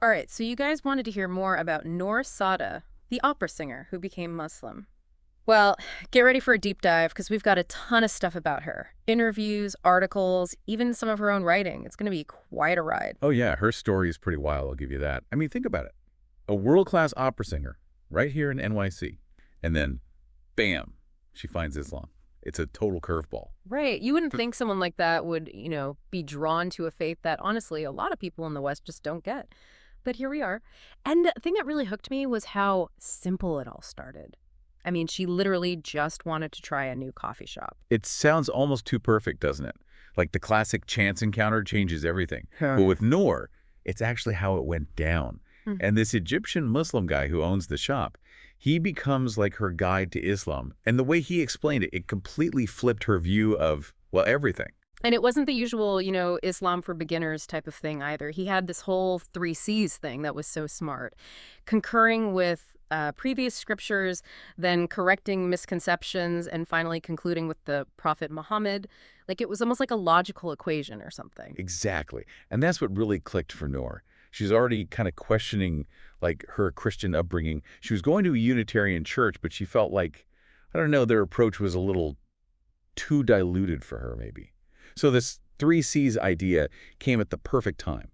All right, so you guys wanted to hear more about Noor Sada, the opera singer who became Muslim. Well, get ready for a deep dive because we've got a ton of stuff about her. Interviews, articles, even some of her own writing. It's going to be quite a ride. Oh yeah, her story is pretty wild, I'll give you that. I mean, think about it. A world-class opera singer right here in NYC. And then, bam, she finds Islam. It's a total curveball. Right. You wouldn't think someone like that would, be drawn to a faith that honestly a lot of people in the West just don't get. But here we are. And the thing that really hooked me was how simple it all started. I mean, she literally just wanted to try a new coffee shop. It sounds almost too perfect, doesn't it? Like the classic chance encounter changes everything. But with Noor, it's actually how it went down. And this Egyptian Muslim guy who owns the shop, he becomes like her guide to Islam. And the way he explained it, it completely flipped her view of, well, everything. And it wasn't the usual, Islam for beginners type of thing either. He had this whole 3Cs thing that was so smart. Concurring with previous scriptures, then correcting misconceptions, and finally concluding with the Prophet Muhammad. Like it was almost like a logical equation or something. Exactly. And that's what really clicked for Noor. She's already kind of questioning like her Christian upbringing. She was going to a Unitarian church, but she felt like, I don't know, their approach was a little too diluted for her maybe. So this 3Cs idea came at the perfect time.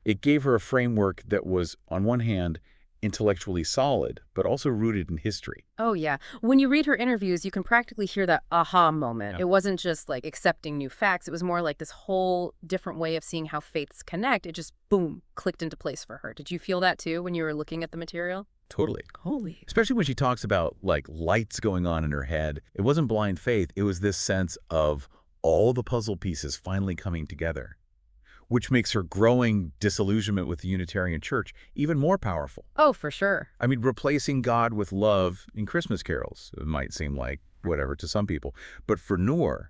It gave her a framework that was, on one hand, intellectually solid, but also rooted in history. Oh, yeah. When you read her interviews, you can practically hear that aha moment. Yeah. It wasn't just like accepting new facts. It was more like this whole different way of seeing how faiths connect. It just, boom, clicked into place for her. Did you feel that too when you were looking at the material? Totally. Holy. Especially when she talks about like lights going on in her head. It wasn't blind faith. It was this sense of all the puzzle pieces finally coming together, which makes her growing disillusionment with the Unitarian Church even more powerful. Oh, for sure. I mean, replacing God with love in Christmas carols, it might seem like whatever to some people. But for Noor,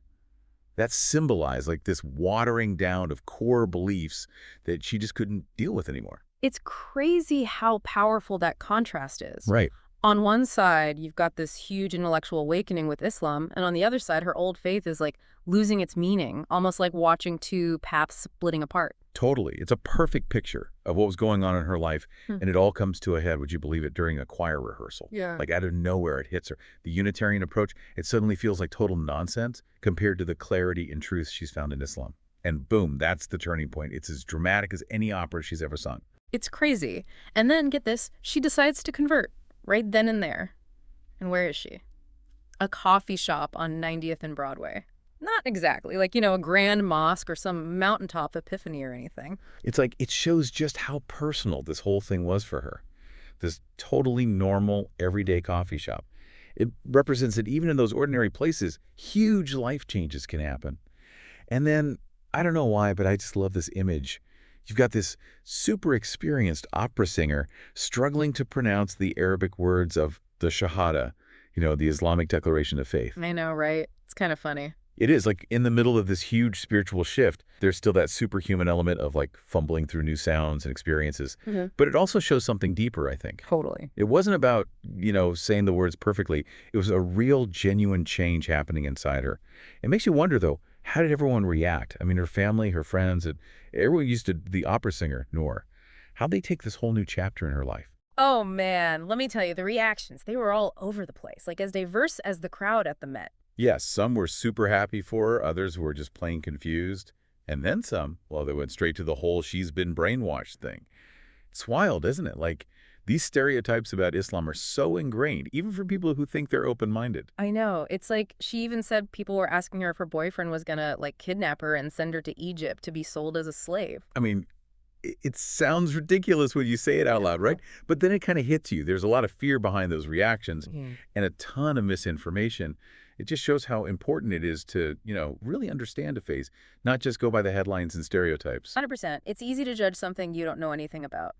that symbolized like this watering down of core beliefs that she just couldn't deal with anymore. It's crazy how powerful that contrast is. Right. On one side, you've got this huge intellectual awakening with Islam, and on the other side, her old faith is like losing its meaning, almost like watching two paths splitting apart. Totally. It's a perfect picture of what was going on in her life, and it all comes to a head, would you believe it, during a choir rehearsal. Yeah. Like out of nowhere, it hits her. The Unitarian approach, it suddenly feels like total nonsense compared to the clarity and truth she's found in Islam. And boom, that's the turning point. It's as dramatic as any opera she's ever sung. It's crazy. And then, get this, she decides to convert right then and there. And where is she? A coffee shop on 90th and Broadway. Not exactly like, a grand mosque or some mountaintop epiphany or anything. It's like it shows just how personal this whole thing was for her. This totally normal, everyday coffee shop. It represents that even in those ordinary places, huge life changes can happen. And then, I don't know why, but I just love this image. You've got this super experienced opera singer struggling to pronounce the Arabic words of the Shahada, the Islamic declaration of faith. I know, right? It's kind of funny. It is like in the middle of this huge spiritual shift, there's still that superhuman element of like fumbling through new sounds and experiences. But it also shows something deeper, I think. Totally. It wasn't about, saying the words perfectly. It was a real, genuine change happening inside her. It makes you wonder, though, how did everyone react? I mean, her family, her friends, everyone used to, the opera singer, Noor. How'd they take this whole new chapter in her life? Oh, man. Let me tell you, the reactions, they were all over the place, like as diverse as the crowd at the Met. Yes, some were super happy for her. Others were just plain confused. And then some, well, they went straight to the whole she's been brainwashed thing. It's wild, isn't it? Like, these stereotypes about Islam are so ingrained, even for people who think they're open-minded. I know. It's like she even said people were asking her if her boyfriend was gonna, kidnap her and send her to Egypt to be sold as a slave. I mean, it sounds ridiculous when you say it out loud, right? But then it kind of hits you. There's a lot of fear behind those reactions and a ton of misinformation. It just shows how important it is to, really understand a phase, not just go by the headlines and stereotypes. 100%. It's easy to judge something you don't know anything about.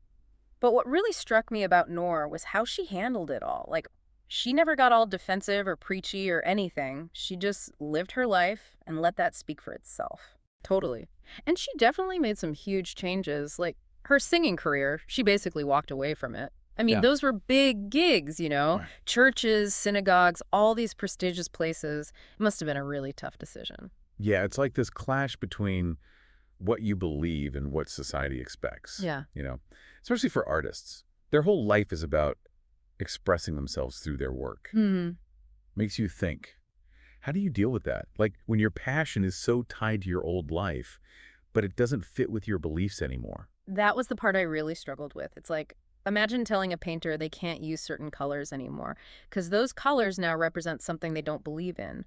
But what really struck me about Noor was how she handled it all. Like, she never got all defensive or preachy or anything. She just lived her life and let that speak for itself. Totally. And she definitely made some huge changes. Like, her singing career, she basically walked away from it. I mean, those were big gigs, Right. Churches, synagogues, all these prestigious places. It must have been a really tough decision. Yeah, it's like this clash between what you believe and what society expects, Yeah. you know, especially for artists. Their whole life is about expressing themselves through their work. Hmm. Makes you think. How do you deal with that? Like when your passion is so tied to your old life, but it doesn't fit with your beliefs anymore. That was the part I really struggled with. It's like, imagine telling a painter they can't use certain colors anymore, because those colors now represent something they don't believe in.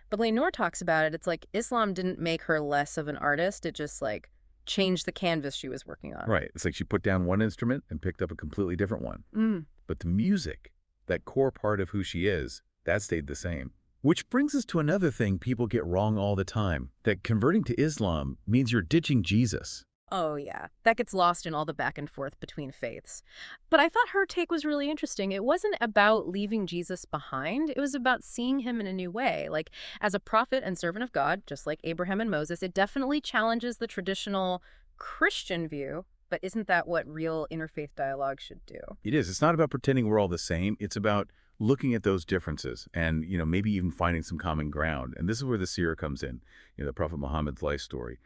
But Lenore talks about it. It's like Islam didn't make her less of an artist. It just like changed the canvas she was working on. Right. It's like she put down one instrument and picked up a completely different one. Mm. But the music, that core part of who she is, that stayed the same. Which brings us to another thing people get wrong all the time, that converting to Islam means you're ditching Jesus. Oh, yeah. That gets lost in all the back and forth between faiths. But I thought her take was really interesting. It wasn't about leaving Jesus behind. It was about seeing him in a new way. Like, as a prophet and servant of God, just like Abraham and Moses, it definitely challenges the traditional Christian view. But isn't that what real interfaith dialogue should do? It is. It's not about pretending we're all the same. It's about looking at those differences and, maybe even finding some common ground. And this is where the seerah comes in, the Prophet Muhammad's life story.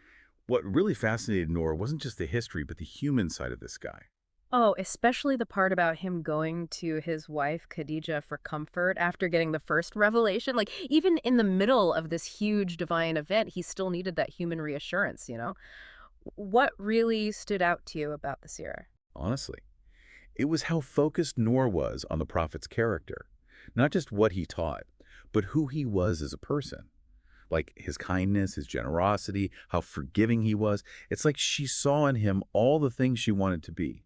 What really fascinated Noor wasn't just the history, but the human side of this guy. Oh, especially the part about him going to his wife, Khadijah, for comfort after getting the first revelation. Like, even in the middle of this huge divine event, he still needed that human reassurance. What really stood out to you about the seerah? Honestly, it was how focused Noor was on the Prophet's character. Not just what he taught, but who he was as a person. Like his kindness, his generosity, how forgiving he was. It's like she saw in him all the things she wanted to be.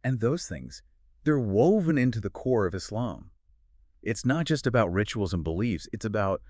And those things, they're woven into the core of Islam. It's not just about rituals and beliefs. It's about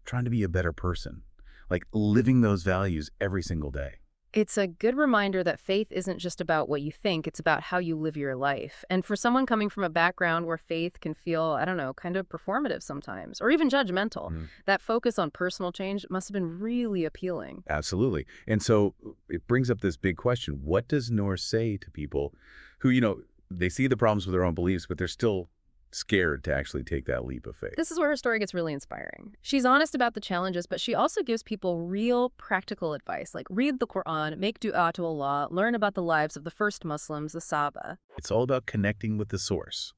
trying to be a better person, like living those values every single day. It's a good reminder that faith isn't just about what you think, it's about how you live your life. And for someone coming from a background where faith can feel, I don't know, kind of performative sometimes, or even judgmental, that focus on personal change must have been really appealing. Absolutely. And so it brings up this big question. What does Noor say to people who, they see the problems with their own beliefs, but they're still scared to actually take that leap of faith? This is where her story gets really inspiring. She's honest about the challenges, but she also gives people real practical advice, like read the Quran, make dua to Allah, learn about the lives of the first Muslims, the Sahaba. It's all about connecting with the source,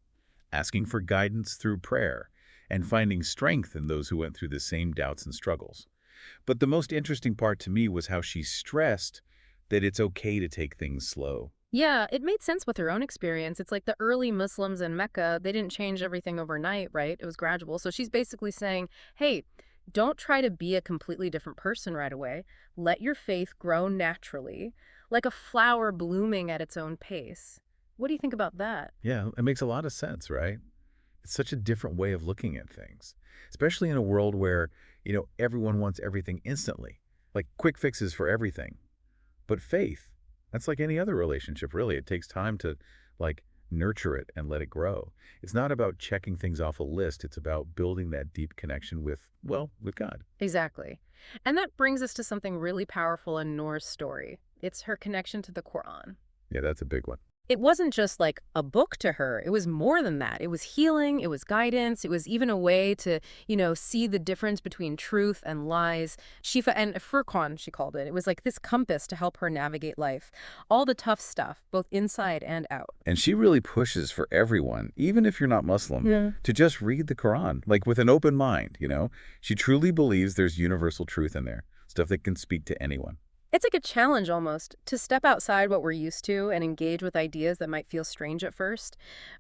asking for guidance through prayer, and finding strength in those who went through the same doubts and struggles. But the most interesting part to me was how she stressed that it's okay to take things slow. Yeah, it made sense with her own experience. It's like the early Muslims in Mecca, they didn't change everything overnight, right? It was gradual. So she's basically saying, hey, don't try to be a completely different person right away. Let your faith grow naturally, like a flower blooming at its own pace. What do you think about that? Yeah, it makes a lot of sense, right? It's such a different way of looking at things, especially in a world where, everyone wants everything instantly, like quick fixes for everything. But faith, that's like any other relationship, really. It takes time to, nurture it and let it grow. It's not about checking things off a list. It's about building that deep connection with God. Exactly. And that brings us to something really powerful in Noor's story. It's her connection to the Quran. Yeah, that's a big one. It wasn't just like a book to her. It was more than that. It was healing. It was guidance. It was even a way to, see the difference between truth and lies. Shifa and Furqan, she called it. It was like this compass to help her navigate life. All the tough stuff, both inside and out. And she really pushes for everyone, even if you're not Muslim, to just read the Quran, with an open mind. She truly believes there's universal truth in there, stuff that can speak to anyone. It's like a challenge almost to step outside what we're used to and engage with ideas that might feel strange at first.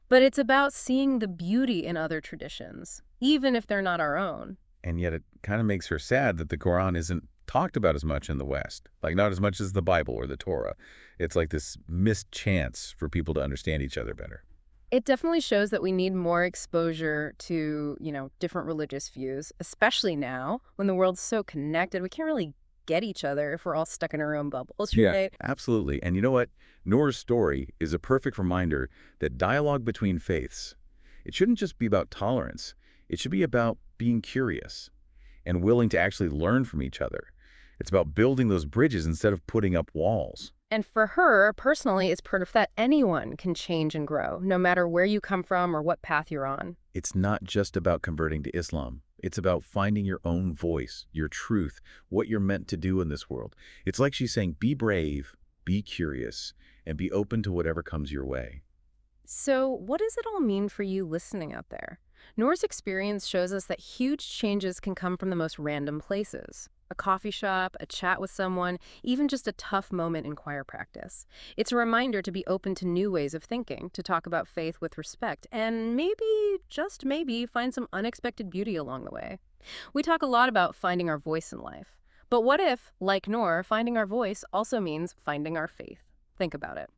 But it's about seeing the beauty in other traditions, even if they're not our own. And yet it kind of makes her sad that the Quran isn't talked about as much in the West, not as much as the Bible or the Torah. It's like this missed chance for people to understand each other better. It definitely shows that we need more exposure to, different religious views, especially now when the world's so connected. We can't really get each other if we're all stuck in our own bubbles, right? Absolutely. And you know what? Noor's story is a perfect reminder that dialogue between faiths, it shouldn't just be about tolerance. It should be about being curious and willing to actually learn from each other. It's about building those bridges instead of putting up walls. And for her, personally, it's proof that anyone can change and grow, no matter where you come from or what path you're on. It's not just about converting to Islam. It's about finding your own voice, your truth, what you're meant to do in this world. It's like she's saying, be brave, be curious, and be open to whatever comes your way. So, what does it all mean for you listening out there? Noor's experience shows us that huge changes can come from the most random places. A coffee shop, a chat with someone, even just a tough moment in choir practice. It's a reminder to be open to new ways of thinking, to talk about faith with respect, and maybe, just maybe, find some unexpected beauty along the way. We talk a lot about finding our voice in life. But what if, like Noor, finding our voice also means finding our faith? Think about it.